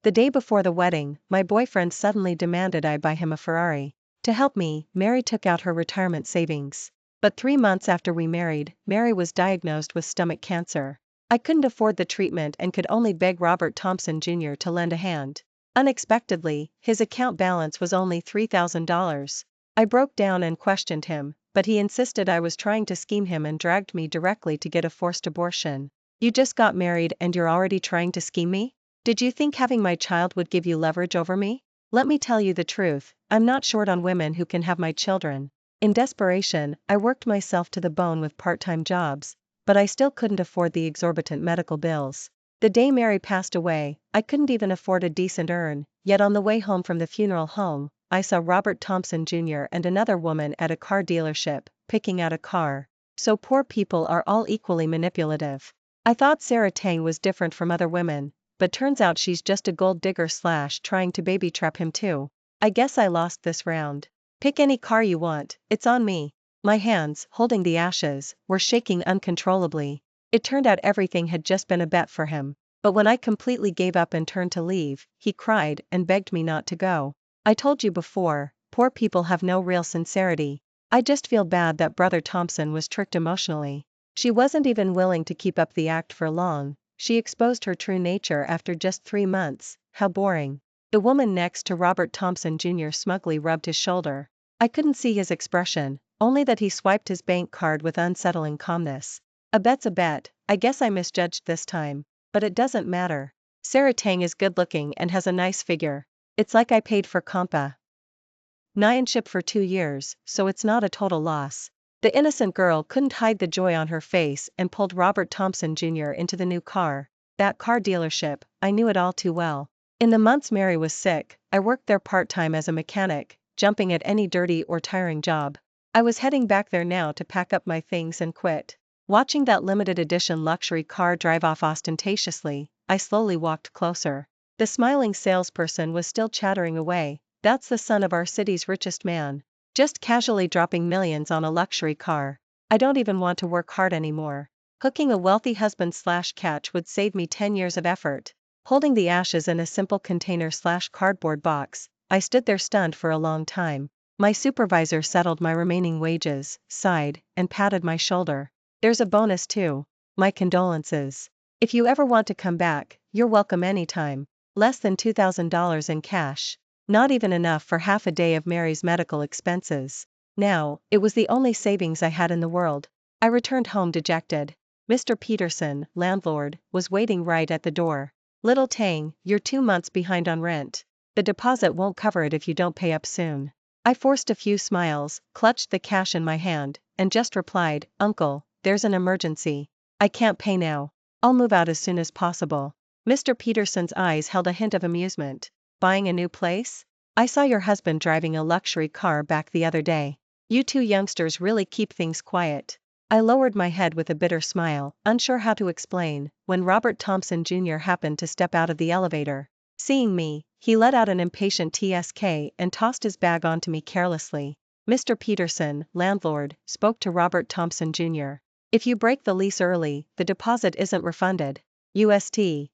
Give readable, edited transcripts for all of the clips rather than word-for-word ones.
The day before the wedding, my boyfriend suddenly demanded I buy him a Ferrari. To help me, Mary took out her retirement savings. But 3 months after we married, Mary was diagnosed with stomach cancer. I couldn't afford the treatment and could only beg Robert Thompson Jr. to lend a hand. Unexpectedly, his account balance was only $3,000. I broke down and questioned him, but he insisted I was trying to scheme him and dragged me directly to get a forced abortion. You just got married and you're already trying to scheme me? Did you think having my child would give you leverage over me? Let me tell you the truth, I'm not short on women who can have my children. In desperation, I worked myself to the bone with part-time jobs, but I still couldn't afford the exorbitant medical bills. The day Mary passed away, I couldn't even afford a decent urn, yet on the way home from the funeral home, I saw Robert Thompson Jr. and another woman at a car dealership, picking out a car. So poor people are all equally manipulative. I thought Sarah Tang was different from other women, but turns out she's just a gold digger / trying to baby trap him too. I guess I lost this round. Pick any car you want, it's on me. My hands, holding the ashes, were shaking uncontrollably. It turned out everything had just been a bet for him. But when I completely gave up and turned to leave, he cried and begged me not to go. I told you before, poor people have no real sincerity. I just feel bad that Brother Thompson was tricked emotionally. She wasn't even willing to keep up the act for long. She exposed her true nature after just 3 months. How boring. The woman next to Robert Thompson Jr. smugly rubbed his shoulder. I couldn't see his expression, only that he swiped his bank card with unsettling calmness. A bet's a bet, I guess I misjudged this time. But it doesn't matter. Sarah Tang is good looking and has a nice figure. It's like I paid for companionship for 2 years, so it's not a total loss. The innocent girl couldn't hide the joy on her face and pulled Robert Thompson Jr. into the new car. That car dealership, I knew it all too well. In the months Mary was sick, I worked there part-time as a mechanic, jumping at any dirty or tiring job. I was heading back there now to pack up my things and quit. Watching that limited edition luxury car drive off ostentatiously, I slowly walked closer. The smiling salesperson was still chattering away. That's the son of our city's richest man. Just casually dropping millions on a luxury car. I don't even want to work hard anymore. Hooking a wealthy husband/catch would save me 10 years of effort. Holding the ashes in a simple container/cardboard box, I stood there stunned for a long time. My supervisor settled my remaining wages, sighed, and patted my shoulder. There's a bonus too. My condolences. If you ever want to come back, you're welcome anytime. Less than $2,000 in cash. Not even enough for half a day of Mary's medical expenses. Now, it was the only savings I had in the world. I returned home dejected. Mr. Peterson, landlord, was waiting right at the door. Little Tang, you're 2 months behind on rent. The deposit won't cover it if you don't pay up soon. I forced a few smiles, clutched the cash in my hand, and just replied, Uncle, there's an emergency. I can't pay now. I'll move out as soon as possible. Mr. Peterson's eyes held a hint of amusement. Buying a new place? I saw your husband driving a luxury car back the other day. You two youngsters really keep things quiet. I lowered my head with a bitter smile, unsure how to explain, when Robert Thompson Jr. happened to step out of the elevator. Seeing me, he let out an impatient TSK and tossed his bag onto me carelessly. Mr. Peterson, landlord, spoke to Robert Thompson Jr. If you break the lease early, the deposit isn't refunded. UST.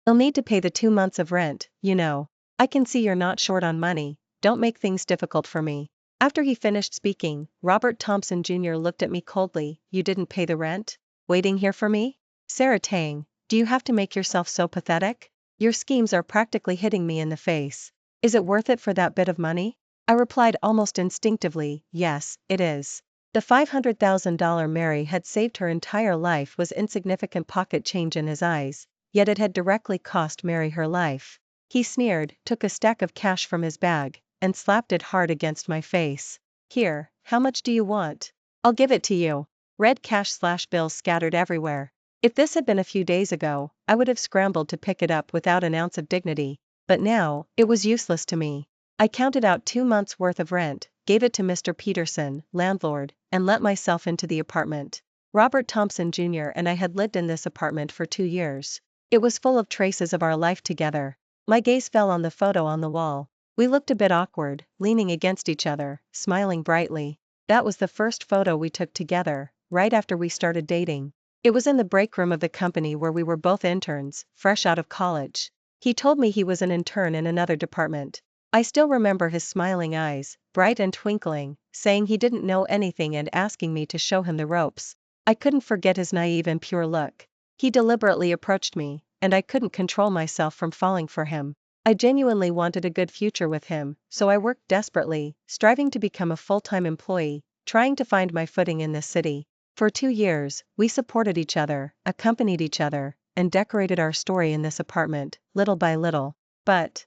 You'll need to pay the 2 months of rent, you know. I can see you're not short on money, don't make things difficult for me. After he finished speaking, Robert Thompson Jr. looked at me coldly. You didn't pay the rent? Waiting here for me? Sarah Tang, do you have to make yourself so pathetic? Your schemes are practically hitting me in the face. Is it worth it for that bit of money? I replied almost instinctively, yes, it is. The $500,000 Mary had saved her entire life was insignificant pocket change in his eyes, yet it had directly cost Mary her life. He sneered, took a stack of cash from his bag, and slapped it hard against my face. Here, how much do you want? I'll give it to you. Red cash/bills scattered everywhere. If this had been a few days ago, I would have scrambled to pick it up without an ounce of dignity. But now, it was useless to me. I counted out 2 months' worth of rent, gave it to Mr. Peterson, landlord, and let myself into the apartment. Robert Thompson Jr. and I had lived in this apartment for 2 years. It was full of traces of our life together. My gaze fell on the photo on the wall. We looked a bit awkward, leaning against each other, smiling brightly. That was the first photo we took together, right after we started dating. It was in the break room of the company where we were both interns, fresh out of college. He told me he was an intern in another department. I still remember his smiling eyes, bright and twinkling, saying he didn't know anything and asking me to show him the ropes. I couldn't forget his naive and pure look. He deliberately approached me, and I couldn't control myself from falling for him. I genuinely wanted a good future with him, so I worked desperately, striving to become a full-time employee, trying to find my footing in this city. For 2 years, we supported each other, accompanied each other, and decorated our story in this apartment, little by little. But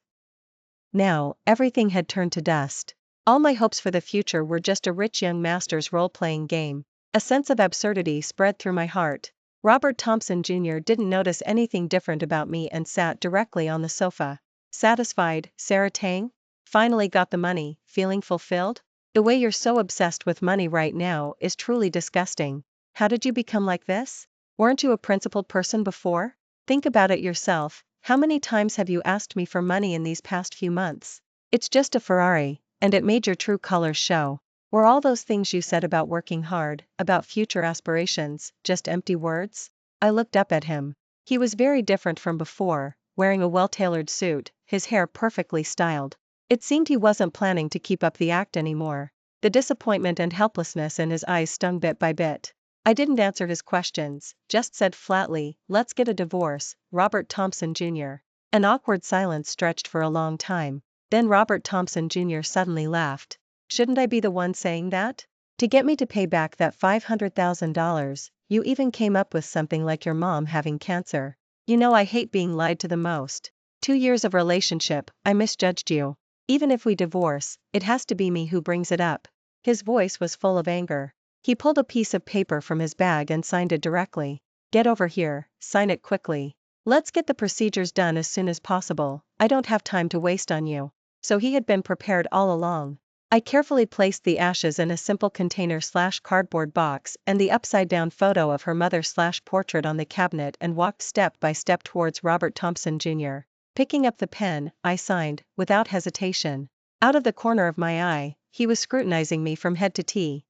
now, everything had turned to dust. All my hopes for the future were just a rich young master's role-playing game. A sense of absurdity spread through my heart. Robert Thompson Jr. didn't notice anything different about me and sat directly on the sofa. Satisfied, Sarah Tang? Finally got the money, feeling fulfilled? The way you're so obsessed with money right now is truly disgusting. How did you become like this? Weren't you a principled person before? Think about it yourself. How many times have you asked me for money in these past few months? It's just a Ferrari, and it made your true colors show. Were all those things you said about working hard, about future aspirations, just empty words? I looked up at him. He was very different from before, wearing a well-tailored suit, his hair perfectly styled. It seemed he wasn't planning to keep up the act anymore. The disappointment and helplessness in his eyes stung bit by bit. I didn't answer his questions, just said flatly, "Let's get a divorce, Robert Thompson Jr." An awkward silence stretched for a long time. Then Robert Thompson Jr. suddenly laughed. Shouldn't I be the one saying that? To get me to pay back that $500,000, you even came up with something like your mom having cancer. You know I hate being lied to the most. 2 years of relationship, I misjudged you. Even if we divorce, it has to be me who brings it up. His voice was full of anger. He pulled a piece of paper from his bag and signed it directly. Get over here, sign it quickly. Let's get the procedures done as soon as possible. I don't have time to waste on you. So he had been prepared all along. I carefully placed the ashes in a simple container/cardboard box and the upside-down photo of her mother/portrait on the cabinet and walked step by step towards Robert Thompson Jr. Picking up the pen, I signed, without hesitation. Out of the corner of my eye, he was scrutinizing me from head to toe.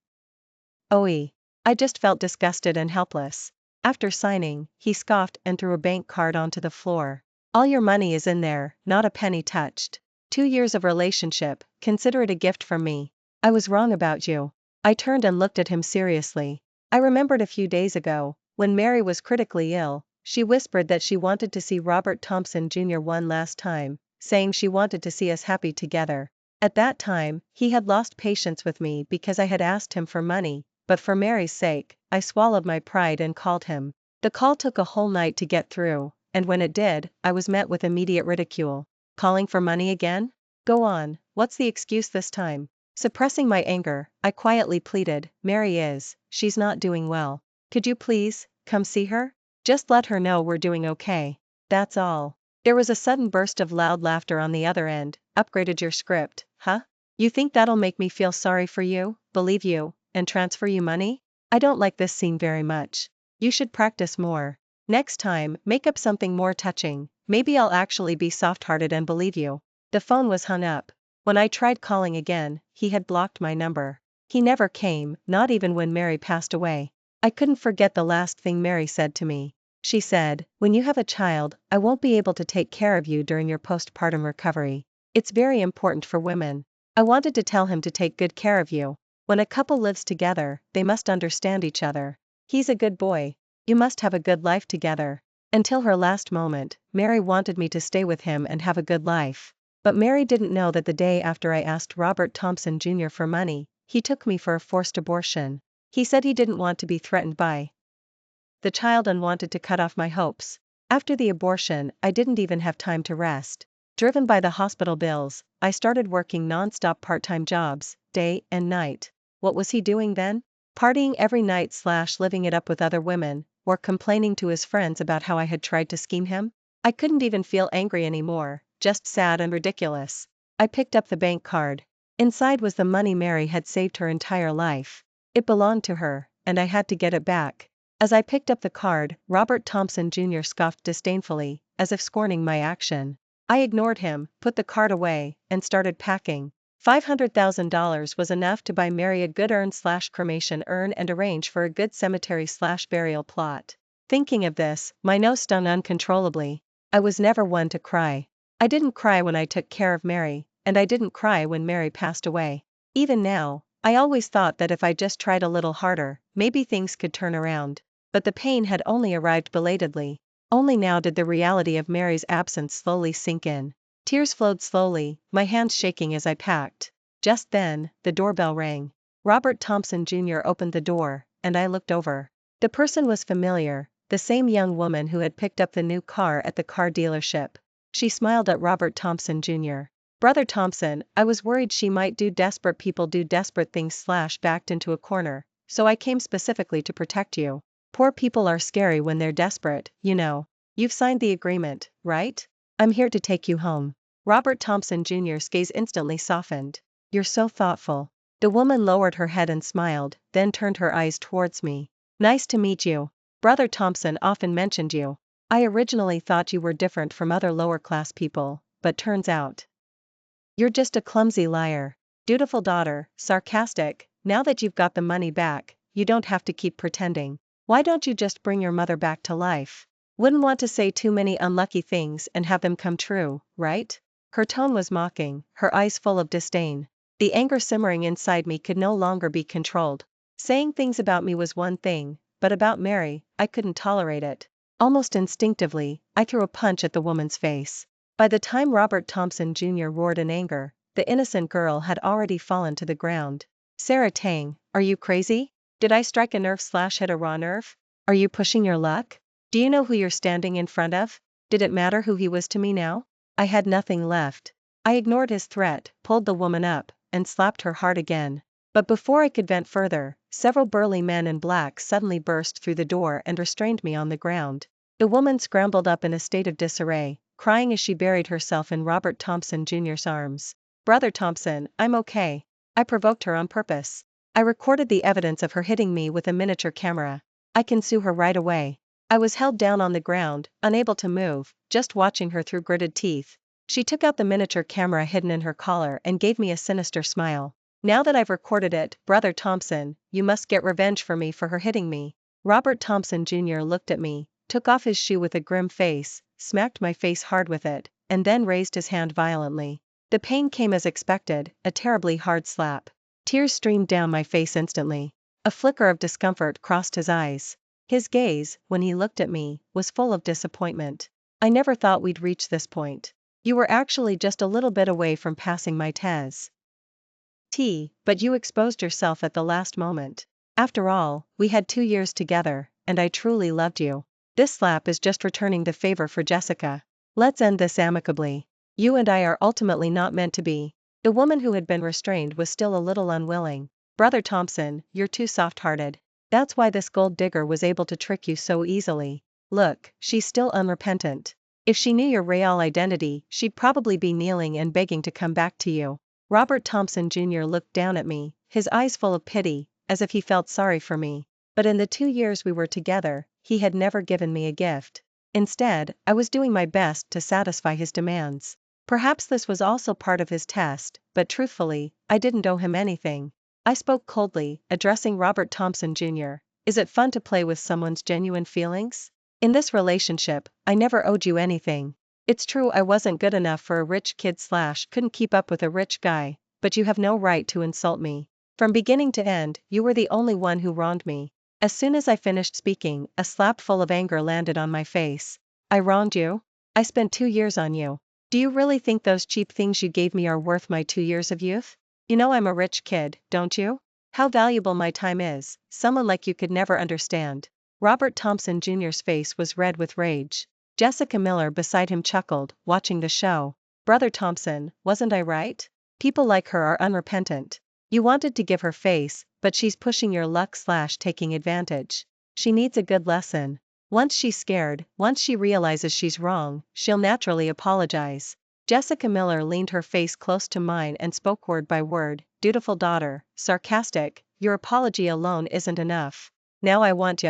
I just felt disgusted and helpless. After signing, he scoffed and threw a bank card onto the floor. All your money is in there, not a penny touched. 2 years of relationship, consider it a gift from me. I was wrong about you. I turned and looked at him seriously. I remembered a few days ago, when Mary was critically ill, she whispered that she wanted to see Robert Thompson Jr. one last time, saying she wanted to see us happy together. At that time, he had lost patience with me because I had asked him for money, but for Mary's sake, I swallowed my pride and called him. The call took a whole night to get through, and when it did, I was met with immediate ridicule. Calling for money again? Go on, what's the excuse this time? Suppressing my anger, I quietly pleaded, she's not doing well. Could you please, come see her? Just let her know we're doing okay. That's all. There was a sudden burst of loud laughter on the other end. Upgraded your script, huh? You think that'll make me feel sorry for you, believe you, and transfer you money? I don't like this scene very much. You should practice more. Next time, make up something more touching. Maybe I'll actually be soft-hearted and believe you. The phone was hung up. When I tried calling again, he had blocked my number. He never came, not even when Mary passed away. I couldn't forget the last thing Mary said to me. She said, "When you have a child, I won't be able to take care of you during your postpartum recovery. It's very important for women." I wanted to tell him to take good care of you. When a couple lives together, they must understand each other. He's a good boy. You must have a good life together. Until her last moment, Mary wanted me to stay with him and have a good life. But Mary didn't know that the day after I asked Robert Thompson Jr. for money, he took me for a forced abortion. He said he didn't want to be threatened by the child and wanted to cut off my hopes. After the abortion, I didn't even have time to rest. Driven by the hospital bills, I started working non-stop part-time jobs, day and night. What was he doing then? Partying every night/living it up with other women, or complaining to his friends about how I had tried to scheme him? I couldn't even feel angry anymore, just sad and ridiculous. I picked up the bank card. Inside was the money Mary had saved her entire life. It belonged to her, and I had to get it back. As I picked up the card, Robert Thompson Jr. scoffed disdainfully, as if scorning my action. I ignored him, put the card away, and started packing. $500,000 was enough to buy Mary a good urn/cremation urn and arrange for a good cemetery/burial plot. Thinking of this, my nose stung uncontrollably. I was never one to cry. I didn't cry when I took care of Mary, and I didn't cry when Mary passed away. Even now, I always thought that if I just tried a little harder, maybe things could turn around. But the pain had only arrived belatedly. Only now did the reality of Mary's absence slowly sink in. Tears flowed slowly, my hands shaking as I packed. Just then, the doorbell rang. Robert Thompson Jr. opened the door, and I looked over. The person was familiar, the same young woman who had picked up the new car at the car dealership. She smiled at Robert Thompson Jr. "Brother Thompson, I was worried she might do desperate people do desperate things / backed into a corner, so I came specifically to protect you. Poor people are scary when they're desperate, you know. You've signed the agreement, right? I'm here to take you home." Robert Thompson Jr.'s gaze instantly softened. "You're so thoughtful." The woman lowered her head and smiled, then turned her eyes towards me. "Nice to meet you. Brother Thompson often mentioned you. I originally thought you were different from other lower-class people, but turns out you're just a clumsy liar." Dutiful daughter, sarcastic, "Now that you've got the money back, you don't have to keep pretending. Why don't you just bring your mother back to life? Wouldn't want to say too many unlucky things and have them come true, right?" Her tone was mocking, her eyes full of disdain. The anger simmering inside me could no longer be controlled. Saying things about me was one thing, but about Mary, I couldn't tolerate it. Almost instinctively, I threw a punch at the woman's face. By the time Robert Thompson Jr. roared in anger, the innocent girl had already fallen to the ground. "Sarah Tang, are you crazy? Did I strike a nerve / hit a raw nerve? Are you pushing your luck? Do you know who you're standing in front of? Did it matter who he was to me now?" I had nothing left. I ignored his threat, pulled the woman up, and slapped her hard again. But before I could vent further, several burly men in black suddenly burst through the door and restrained me on the ground. The woman scrambled up in a state of disarray, crying as she buried herself in Robert Thompson Jr.'s arms. "Brother Thompson, I'm okay. I provoked her on purpose. I recorded the evidence of her hitting me with a miniature camera. I can sue her right away." I was held down on the ground, unable to move, just watching her through gritted teeth. She took out the miniature camera hidden in her collar and gave me a sinister smile. "Now that I've recorded it, Brother Thompson, you must get revenge for me for her hitting me." Robert Thompson Jr. looked at me, took off his shoe with a grim face, smacked my face hard with it, and then raised his hand violently. The pain came as expected, a terribly hard slap. Tears streamed down my face instantly. A flicker of discomfort crossed his eyes. His gaze, when he looked at me, was full of disappointment. "I never thought we'd reach this point. You were actually just a little bit away from passing my test, but you exposed yourself at the last moment. After all, we had 2 years together, and I truly loved you. This slap is just returning the favor for Jessica. Let's end this amicably. You and I are ultimately not meant to be." The woman who had been restrained was still a little unwilling. "Brother Thompson, you're too soft-hearted. That's why this gold digger was able to trick you so easily. Look, she's still unrepentant. If she knew your real identity, she'd probably be kneeling and begging to come back to you." Robert Thompson Jr. looked down at me, his eyes full of pity, as if he felt sorry for me. But in the 2 years we were together, he had never given me a gift. Instead, I was doing my best to satisfy his demands. Perhaps this was also part of his test, but truthfully, I didn't owe him anything. I spoke coldly, addressing Robert Thompson Jr. "Is it fun to play with someone's genuine feelings? In this relationship, I never owed you anything. It's true I wasn't good enough for a rich kid / couldn't keep up with a rich guy, but you have no right to insult me. From beginning to end, you were the only one who wronged me." As soon as I finished speaking, a slap full of anger landed on my face. "I wronged you? I spent 2 years on you. Do you really think those cheap things you gave me are worth my 2 years of youth? You know I'm a rich kid, don't you? How valuable my time is, someone like you could never understand." Robert Thompson Jr.'s face was red with rage. Jessica Miller beside him chuckled, watching the show. "Brother Thompson, wasn't I right? People like her are unrepentant. You wanted to give her face, but she's pushing your luck / taking advantage. She needs a good lesson. Once she's scared, once she realizes she's wrong, she'll naturally apologize." Jessica Miller leaned her face close to mine and spoke word by word. "Dutiful daughter, sarcastic, your apology alone isn't enough. Now I want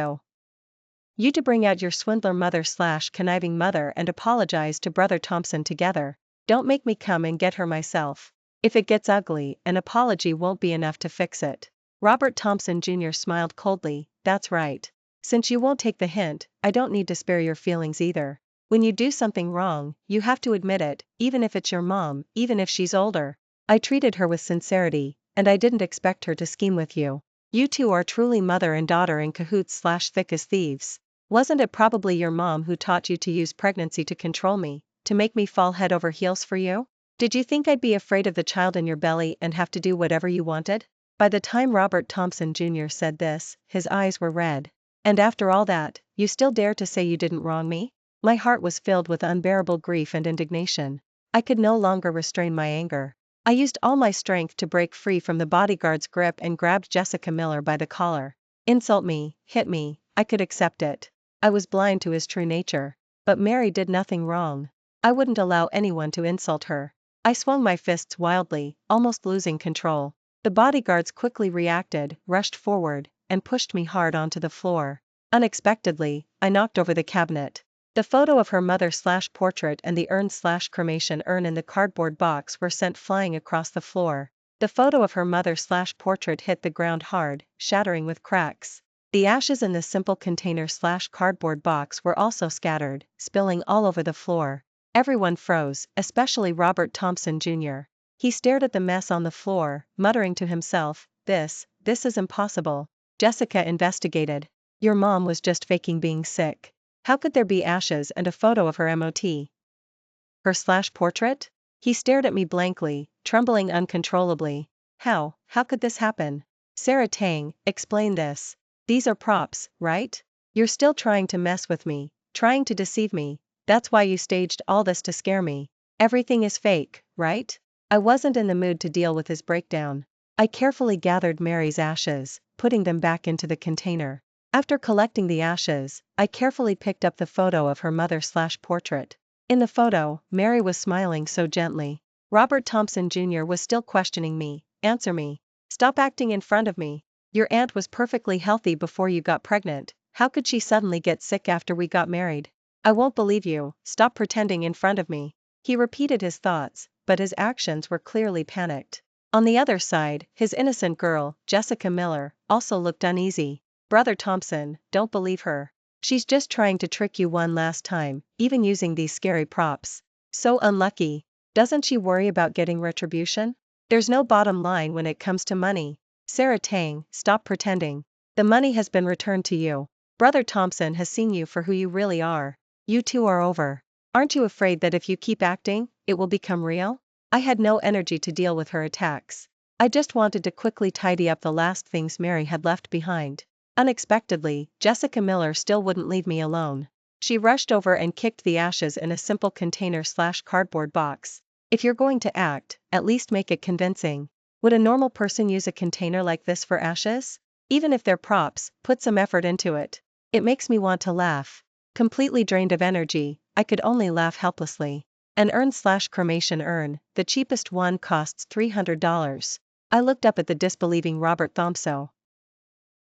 you to bring out your swindler mother / conniving mother and apologize to Brother Thompson together. Don't make me come and get her myself. If it gets ugly, an apology won't be enough to fix it." Robert Thompson Jr. smiled coldly. "That's right. Since you won't take the hint, I don't need to spare your feelings either. When you do something wrong, you have to admit it, even if it's your mom, even if she's older. I treated her with sincerity, and I didn't expect her to scheme with you. You two are truly mother and daughter in cahoots/thick as thieves. Wasn't it probably your mom who taught you to use pregnancy to control me, to make me fall head over heels for you? Did you think I'd be afraid of the child in your belly and have to do whatever you wanted? By the time Robert Thompson Jr. said this, his eyes were red. And after all that, you still dare to say you didn't wrong me? My heart was filled with unbearable grief and indignation. I could no longer restrain my anger. I used all my strength to break free from the bodyguard's grip and grabbed Jessica Miller by the collar. Insult me, hit me, I could accept it. I was blind to his true nature. But Mary did nothing wrong. I wouldn't allow anyone to insult her. I swung my fists wildly, almost losing control. The bodyguards quickly reacted, rushed forward, and pushed me hard onto the floor. Unexpectedly, I knocked over the cabinet. The photo of her mother/portrait and the urn/cremation urn in the cardboard box were sent flying across the floor. The photo of her mother/portrait hit the ground hard, shattering with cracks. The ashes in the simple container/cardboard box were also scattered, spilling all over the floor. Everyone froze, especially Robert Thompson Jr. He stared at the mess on the floor, muttering to himself, This is impossible. Jessica investigated. Your mom was just faking being sick. How could there be ashes and a photo of her MOT? Her/portrait? He stared at me blankly, trembling uncontrollably. How could this happen? Sarah Tang, explain this. These are props, right? You're still trying to mess with me, trying to deceive me. That's why you staged all this to scare me. Everything is fake, right? I wasn't in the mood to deal with his breakdown. I carefully gathered Mary's ashes, putting them back into the container. After collecting the ashes, I carefully picked up the photo of her mother/portrait. In the photo, Mary was smiling so gently. Robert Thompson Jr. was still questioning me. Answer me. Stop acting in front of me. Your aunt was perfectly healthy before you got pregnant. How could she suddenly get sick after we got married? I won't believe you. Stop pretending in front of me. He repeated his thoughts, but his actions were clearly panicked. On the other side, his innocent girl, Jessica Miller, also looked uneasy. Brother Thompson, don't believe her. She's just trying to trick you one last time, even using these scary props. So unlucky. Doesn't she worry about getting retribution? There's no bottom line when it comes to money. Sarah Tang, stop pretending. The money has been returned to you. Brother Thompson has seen you for who you really are. You two are over. Aren't you afraid that if you keep acting, it will become real? I had no energy to deal with her attacks. I just wanted to quickly tidy up the last things Mary had left behind. Unexpectedly, Jessica Miller still wouldn't leave me alone. She rushed over and kicked the ashes in a simple container/cardboard box. If you're going to act, at least make it convincing. Would a normal person use a container like this for ashes? Even if they're props, put some effort into it. It makes me want to laugh. Completely drained of energy, I could only laugh helplessly. An urn/cremation urn, the cheapest one costs $300. I looked up at the disbelieving Robert Thompson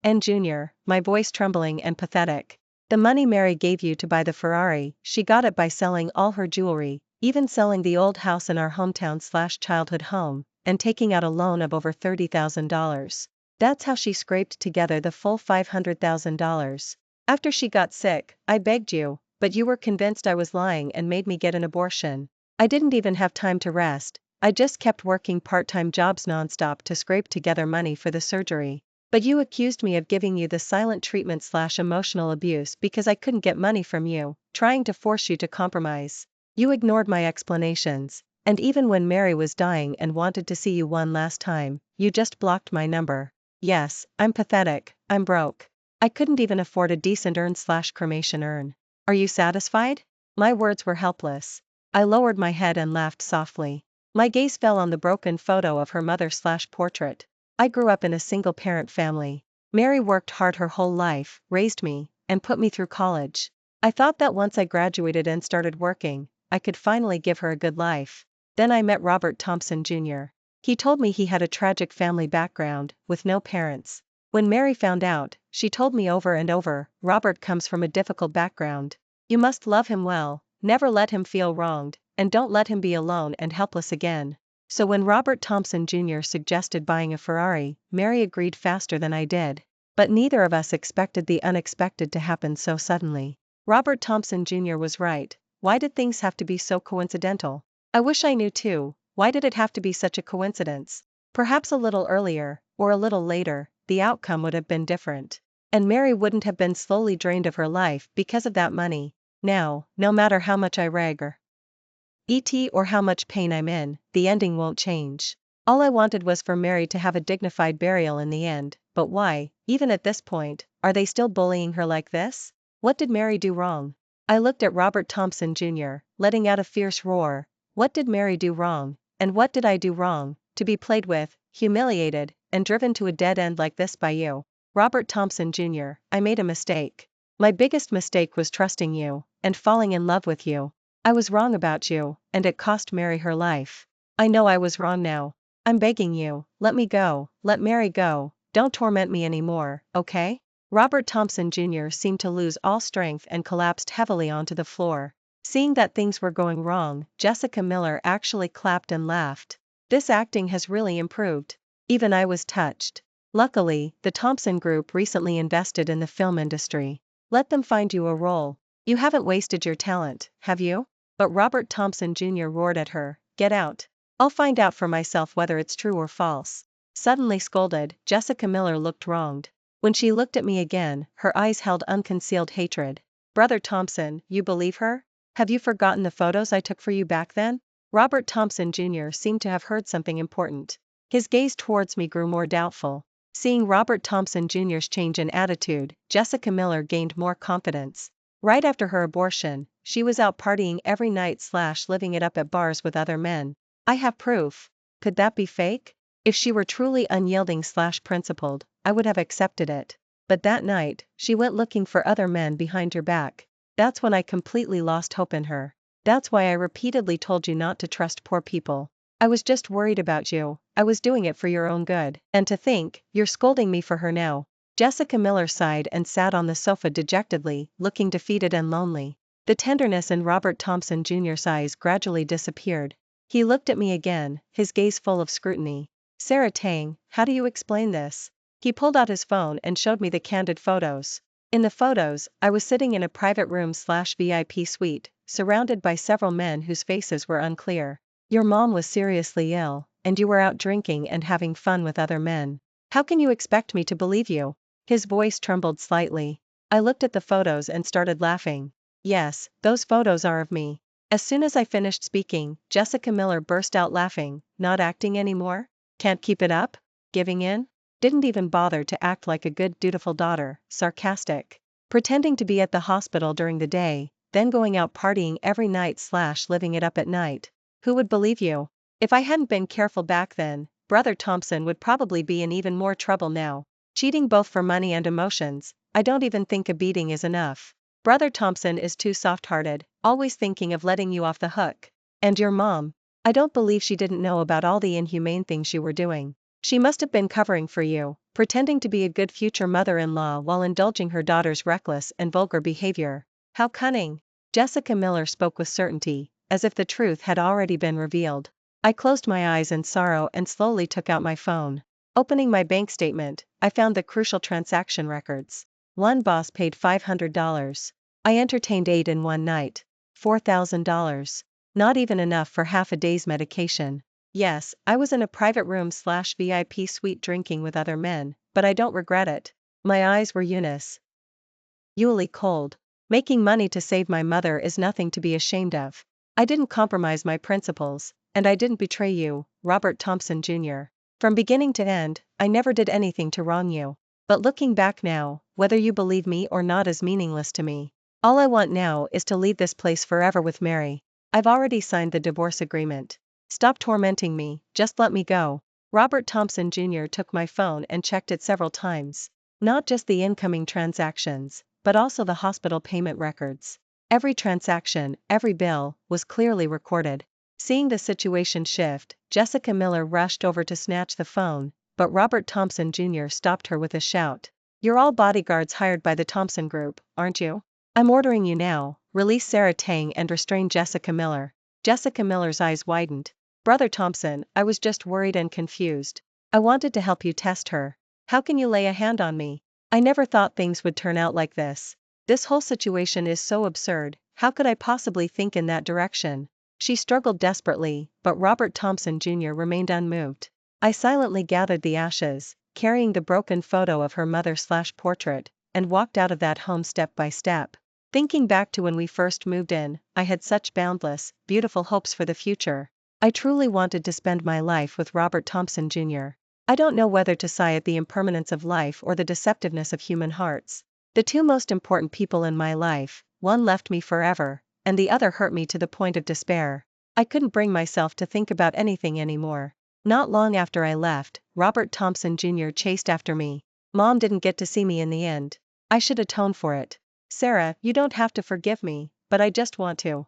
Jr., my voice trembling and pathetic. The money Mary gave you to buy the Ferrari, she got it by selling all her jewelry, even selling the old house in our hometown/childhood home, and taking out a loan of over $30,000. That's how she scraped together the full $500,000. After she got sick, I begged you, but you were convinced I was lying and made me get an abortion. I didn't even have time to rest. I just kept working part-time jobs nonstop to scrape together money for the surgery. But you accused me of giving you the silent treatment/emotional abuse because I couldn't get money from you, trying to force you to compromise. You ignored my explanations, and even when Mary was dying and wanted to see you one last time, you just blocked my number. Yes, I'm pathetic, I'm broke. I couldn't even afford a decent urn/cremation urn. Are you satisfied? My words were helpless. I lowered my head and laughed softly. My gaze fell on the broken photo of her mother/portrait. I grew up in a single-parent family. Mary worked hard her whole life, raised me, and put me through college. I thought that once I graduated and started working, I could finally give her a good life. Then I met Robert Thompson Jr. He told me he had a tragic family background, with no parents. When Mary found out, she told me over and over, Robert comes from a difficult background. You must love him well, never let him feel wronged, and don't let him be alone and helpless again. So when Robert Thompson Jr. suggested buying a Ferrari, Mary agreed faster than I did. But neither of us expected the unexpected to happen so suddenly. Robert Thompson Jr. was right. Why did things have to be so coincidental? I wish I knew too. Why did it have to be such a coincidence? Perhaps a little earlier, or a little later, the outcome would have been different. And Mary wouldn't have been slowly drained of her life because of that money. Now, no matter how much I rag or how much pain I'm in, the ending won't change. All I wanted was for Mary to have a dignified burial in the end, but why, even at this point, are they still bullying her like this? What did Mary do wrong? I looked at Robert Thompson Jr., letting out a fierce roar. What did Mary do wrong? And what did I do wrong, to be played with, humiliated, and driven to a dead end like this by you? Robert Thompson Jr., I made a mistake. My biggest mistake was trusting you, and falling in love with you. I was wrong about you, and it cost Mary her life. I know I was wrong now. I'm begging you, let me go, let Mary go, don't torment me anymore, okay? Robert Thompson Jr. seemed to lose all strength and collapsed heavily onto the floor. Seeing that things were going wrong, Jessica Miller actually clapped and laughed. This acting has really improved. Even I was touched. Luckily, the Thompson Group recently invested in the film industry. Let them find you a role. You haven't wasted your talent, have you? But Robert Thompson Jr. roared at her, get out. I'll find out for myself whether it's true or false. Suddenly scolded, Jessica Miller looked wronged. When she looked at me again, her eyes held unconcealed hatred. Brother Thompson, you believe her? Have you forgotten the photos I took for you back then? Robert Thompson Jr. seemed to have heard something important. His gaze towards me grew more doubtful. Seeing Robert Thompson Jr.'s change in attitude, Jessica Miller gained more confidence. Right after her abortion, she was out partying every night / living it up at bars with other men. I have proof. Could that be fake? If she were truly unyielding / principled, I would have accepted it. But that night, she went looking for other men behind her back. That's when I completely lost hope in her. That's why I repeatedly told you not to trust poor people. I was just worried about you, I was doing it for your own good. And to think, you're scolding me for her now. Jessica Miller sighed and sat on the sofa dejectedly, looking defeated and lonely. The tenderness in Robert Thompson Jr.'s eyes gradually disappeared. He looked at me again, his gaze full of scrutiny. Sarah Tang, how do you explain this? He pulled out his phone and showed me the candid photos. In the photos, I was sitting in a private room / VIP suite, surrounded by several men whose faces were unclear. Your mom was seriously ill, and you were out drinking and having fun with other men. How can you expect me to believe you? His voice trembled slightly. I looked at the photos and started laughing. Yes, those photos are of me. As soon as I finished speaking, Jessica Miller burst out laughing. Not acting anymore? Can't keep it up? Giving in? Didn't even bother to act like a good dutiful daughter, sarcastic. Pretending to be at the hospital during the day, then going out partying every night / living it up at night. Who would believe you? If I hadn't been careful back then, Brother Thompson would probably be in even more trouble now. Cheating both for money and emotions, I don't even think a beating is enough. Brother Thompson is too soft-hearted, always thinking of letting you off the hook. And your mom? I don't believe she didn't know about all the inhumane things you were doing. She must have been covering for you, pretending to be a good future mother-in-law while indulging her daughter's reckless and vulgar behavior. How cunning! Jessica Miller spoke with certainty, as if the truth had already been revealed. I closed my eyes in sorrow and slowly took out my phone. Opening my bank statement, I found the crucial transaction records. One boss paid $500. I entertained 8 in one night. $4,000. Not even enough for half a day's medication. Yes, I was in a private room / VIP suite drinking with other men, but I don't regret it. My eyes were usually cold. Making money to save my mother is nothing to be ashamed of. I didn't compromise my principles, and I didn't betray you, Robert Thompson Jr. From beginning to end, I never did anything to wrong you. But looking back now, whether you believe me or not is meaningless to me. All I want now is to leave this place forever with Mary. I've already signed the divorce agreement. Stop tormenting me, just let me go. Robert Thompson Jr. took my phone and checked it several times. Not just the incoming transactions, but also the hospital payment records. Every transaction, every bill, was clearly recorded. Seeing the situation shift, Jessica Miller rushed over to snatch the phone, but Robert Thompson Jr. stopped her with a shout. You're all bodyguards hired by the Thompson Group, aren't you? I'm ordering you now, release Sarah Tang and restrain Jessica Miller. Jessica Miller's eyes widened. Brother Thompson, I was just worried and confused. I wanted to help you test her. How can you lay a hand on me? I never thought things would turn out like this. This whole situation is so absurd. How could I possibly think in that direction? She struggled desperately, but Robert Thompson Jr. remained unmoved. I silently gathered the ashes, carrying the broken photo of her mother/portrait, and walked out of that home step by step. Thinking back to when we first moved in, I had such boundless, beautiful hopes for the future. I truly wanted to spend my life with Robert Thompson Jr. I don't know whether to sigh at the impermanence of life or the deceptiveness of human hearts. The two most important people in my life, one left me forever, and the other hurt me to the point of despair. I couldn't bring myself to think about anything anymore. Not long after I left, Robert Thompson Jr. chased after me. Mom didn't get to see me in the end. I should atone for it. Sarah, you don't have to forgive me, but I just want to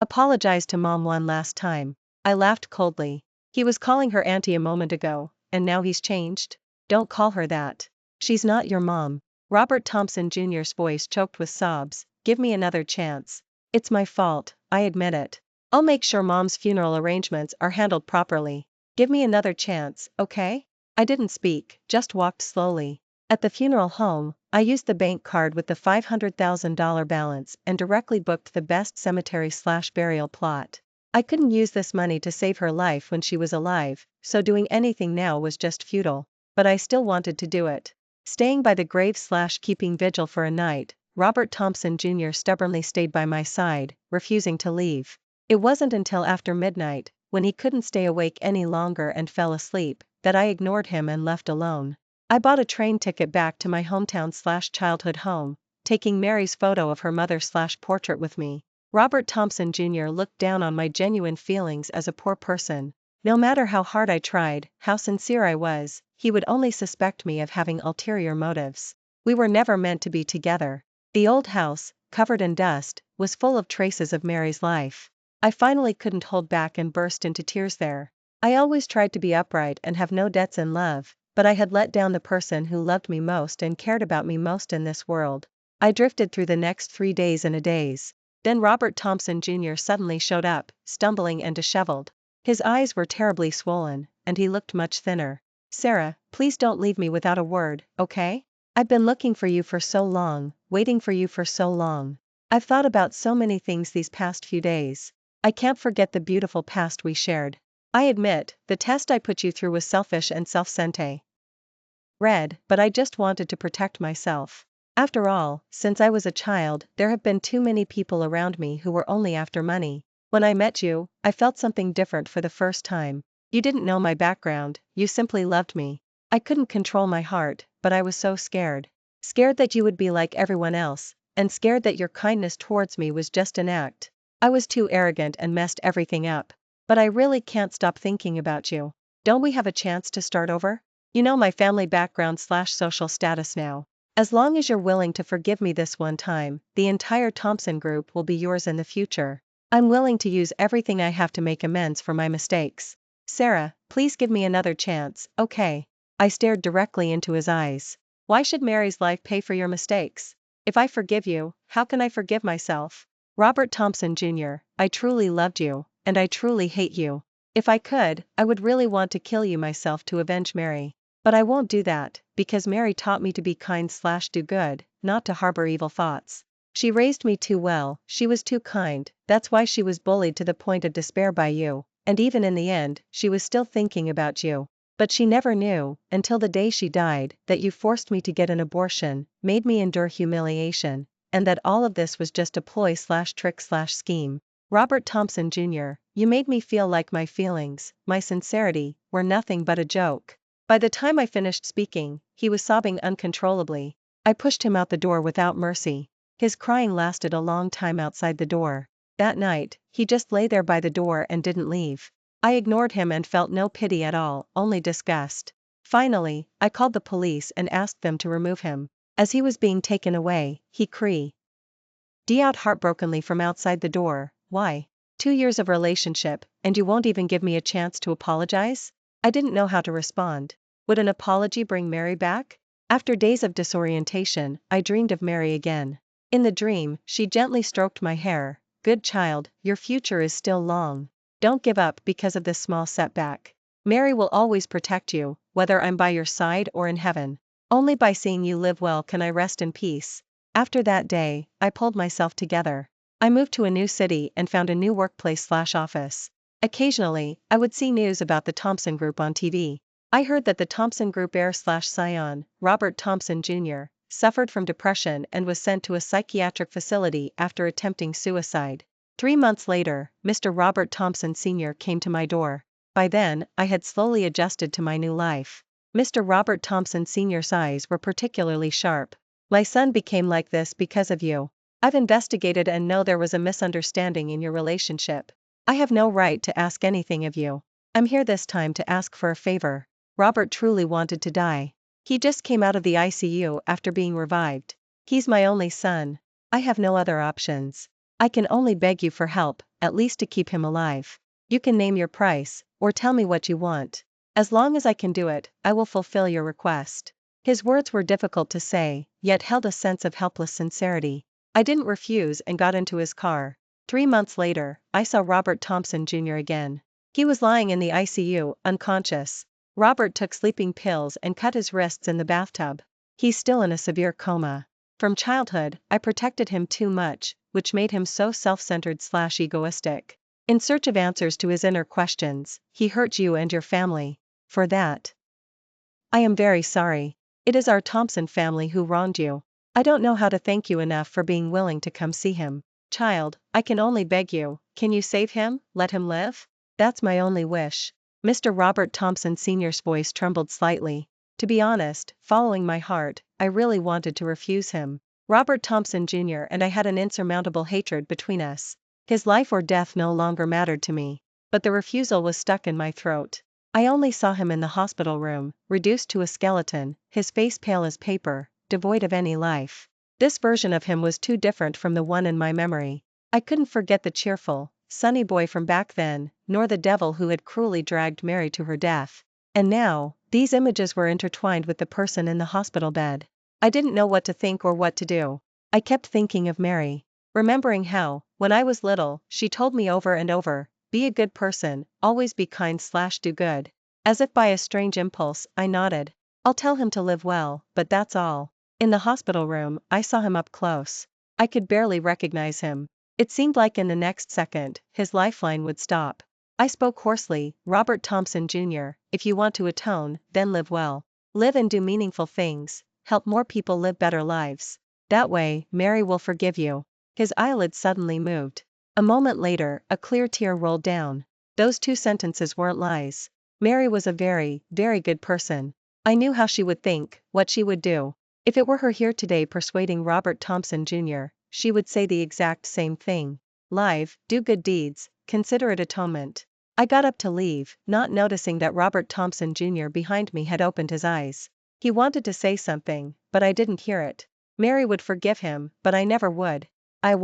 apologize to Mom one last time. I laughed coldly. He was calling her auntie a moment ago, and now he's changed? Don't call her that. She's not your mom. Robert Thompson Jr.'s voice choked with sobs. Give me another chance. It's my fault, I admit it. I'll make sure Mom's funeral arrangements are handled properly. Give me another chance, okay? I didn't speak, just walked slowly. At the funeral home, I used the bank card with the $500,000 balance and directly booked the best cemetery/burial plot. I couldn't use this money to save her life when she was alive, so doing anything now was just futile. But I still wanted to do it. Staying by the grave/keeping vigil for a night, Robert Thompson Jr. stubbornly stayed by my side, refusing to leave. It wasn't until after midnight, when he couldn't stay awake any longer and fell asleep, that I ignored him and left alone. I bought a train ticket back to my hometown/childhood home, taking Mary's photo of her mother/portrait with me. Robert Thompson Jr. looked down on my genuine feelings as a poor person. No matter how hard I tried, how sincere I was, he would only suspect me of having ulterior motives. We were never meant to be together. The old house, covered in dust, was full of traces of Mary's life. I finally couldn't hold back and burst into tears there. I always tried to be upright and have no debts in love, but I had let down the person who loved me most and cared about me most in this world. I drifted through the next 3 days in a daze. Then Robert Thompson Jr. suddenly showed up, stumbling and disheveled. His eyes were terribly swollen, and he looked much thinner. Sarah, please don't leave me without a word, okay? I've been looking for you for so long, waiting for you for so long. I've thought about so many things these past few days. I can't forget the beautiful past we shared. I admit, the test I put you through was selfish and self-centered. But I just wanted to protect myself. After all, since I was a child, there have been too many people around me who were only after money. When I met you, I felt something different for the first time. You didn't know my background, you simply loved me. I couldn't control my heart, but I was so scared. Scared that you would be like everyone else, and scared that your kindness towards me was just an act. I was too arrogant and messed everything up. But I really can't stop thinking about you. Don't we have a chance to start over? You know my family background/social status now. As long as you're willing to forgive me this one time, the entire Thompson Group will be yours in the future. I'm willing to use everything I have to make amends for my mistakes. Sarah, please give me another chance, okay? I stared directly into his eyes. Why should Mary's life pay for your mistakes? If I forgive you, how can I forgive myself? Robert Thompson Jr., I truly loved you, and I truly hate you. If I could, I would really want to kill you myself to avenge Mary. But I won't do that, because Mary taught me to be kind/do good, not to harbor evil thoughts. She raised me too well, she was too kind, that's why she was bullied to the point of despair by you, and even in the end, she was still thinking about you. But she never knew, until the day she died, that you forced me to get an abortion, made me endure humiliation, and that all of this was just a ploy/trick/scheme. Robert Thompson Jr., you made me feel like my feelings, my sincerity, were nothing but a joke. By the time I finished speaking, he was sobbing uncontrollably. I pushed him out the door without mercy. His crying lasted a long time outside the door. That night, he just lay there by the door and didn't leave. I ignored him and felt no pity at all, only disgust. Finally, I called the police and asked them to remove him. As he was being taken away, he cried out heartbrokenly from outside the door. Why? 2 years of relationship, and you won't even give me a chance to apologize? I didn't know how to respond. Would an apology bring Mary back? After days of disorientation, I dreamed of Mary again. In the dream, she gently stroked my hair. Good child, your future is still long. Don't give up because of this small setback. Mary will always protect you, whether I'm by your side or in heaven. Only by seeing you live well can I rest in peace. After that day, I pulled myself together. I moved to a new city and found a new workplace/office. Occasionally, I would see news about the Thompson Group on TV. I heard that the Thompson Group heir/scion, Robert Thompson Jr., suffered from depression and was sent to a psychiatric facility after attempting suicide. 3 months later, Mr. Robert Thompson Sr. came to my door. By then, I had slowly adjusted to my new life. Mr. Robert Thompson Sr.'s eyes were particularly sharp. My son became like this because of you. I've investigated and know there was a misunderstanding in your relationship. I have no right to ask anything of you. I'm here this time to ask for a favor. Robert truly wanted to die. He just came out of the ICU after being revived. He's my only son. I have no other options. I can only beg you for help, at least to keep him alive. You can name your price, or tell me what you want. As long as I can do it, I will fulfill your request. His words were difficult to say, yet held a sense of helpless sincerity. I didn't refuse and got into his car. 3 months later, I saw Robert Thompson Jr. again. He was lying in the ICU, unconscious. Robert took sleeping pills and cut his wrists in the bathtub. He's still in a severe coma. From childhood, I protected him too much, which made him so self-centered/egoistic. In search of answers to his inner questions, he hurt you and your family. For that, I am very sorry. It is our Thompson family who wronged you. I don't know how to thank you enough for being willing to come see him. Child, I can only beg you, can you save him, let him live? That's my only wish. Mr. Robert Thompson Sr.'s voice trembled slightly. To be honest, following my heart, I really wanted to refuse him. Robert Thompson Jr. and I had an insurmountable hatred between us. His life or death no longer mattered to me. But the refusal was stuck in my throat. I only saw him in the hospital room, reduced to a skeleton, his face pale as paper, devoid of any life. This version of him was too different from the one in my memory. I couldn't forget the cheerful, sunny boy from back then, nor the devil who had cruelly dragged Mary to her death. And now, these images were intertwined with the person in the hospital bed. I didn't know what to think or what to do. I kept thinking of Mary, remembering how, when I was little, she told me over and over, be a good person, always be kind/do good. As if by a strange impulse, I nodded. I'll tell him to live well, but that's all. In the hospital room, I saw him up close. I could barely recognize him. It seemed like in the next second, his lifeline would stop. I spoke hoarsely, Robert Thompson Jr., if you want to atone, then live well. Live and do meaningful things, help more people live better lives. That way, Mary will forgive you. His eyelids suddenly moved. A moment later, a clear tear rolled down. Those 2 sentences weren't lies. Mary was a very, very good person. I knew how she would think, what she would do. If it were her here today persuading Robert Thompson Jr., she would say the exact same thing. Live, do good deeds, consider it atonement. I got up to leave, not noticing that Robert Thompson Jr. behind me had opened his eyes. He wanted to say something, but I didn't hear it. Mary would forgive him, but I never would. I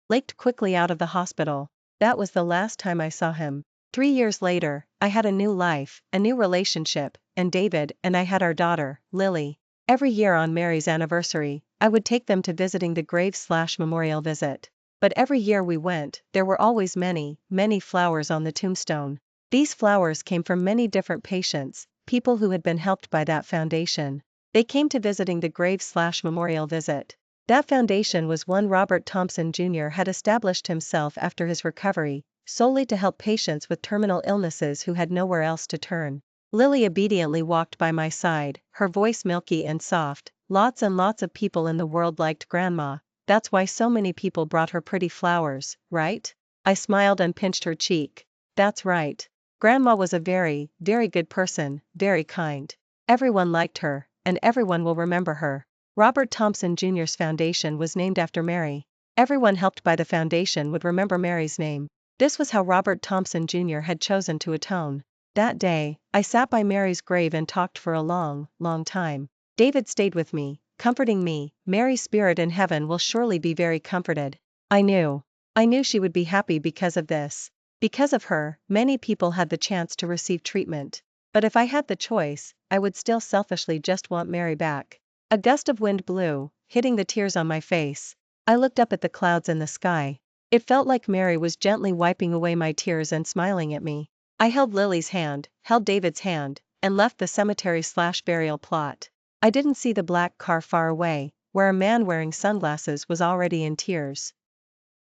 leaked quickly out of the hospital. That was the last time I saw him. 3 years later, I had a new life, a new relationship, and David and I had our daughter, Lily. Every year on Mary's anniversary, I would take them to visiting the grave/memorial visit. But every year we went, there were always many, many flowers on the tombstone. These flowers came from many different patients, people who had been helped by that foundation. They came to visiting the grave/memorial visit. That foundation was one Robert Thompson Jr. had established himself after his recovery, solely to help patients with terminal illnesses who had nowhere else to turn. Lily obediently walked by my side, her voice milky and soft. Lots and lots of people in the world liked Grandma. That's why so many people brought her pretty flowers, right? I smiled and pinched her cheek. That's right. Grandma was a very, very good person, very kind. Everyone liked her, and everyone will remember her. Robert Thompson Jr.'s foundation was named after Mary. Everyone helped by the foundation would remember Mary's name. This was how Robert Thompson Jr. had chosen to atone. That day, I sat by Mary's grave and talked for a long, long time. David stayed with me, comforting me. Mary's spirit in heaven will surely be very comforted. I knew she would be happy because of this. Because of her, many people had the chance to receive treatment. But if I had the choice, I would still selfishly just want Mary back. A gust of wind blew, hitting the tears on my face. I looked up at the clouds in the sky. It felt like Mary was gently wiping away my tears and smiling at me. I held Lily's hand, held David's hand, and left the cemetery/burial plot. I didn't see the black car far away, where a man wearing sunglasses was already in tears.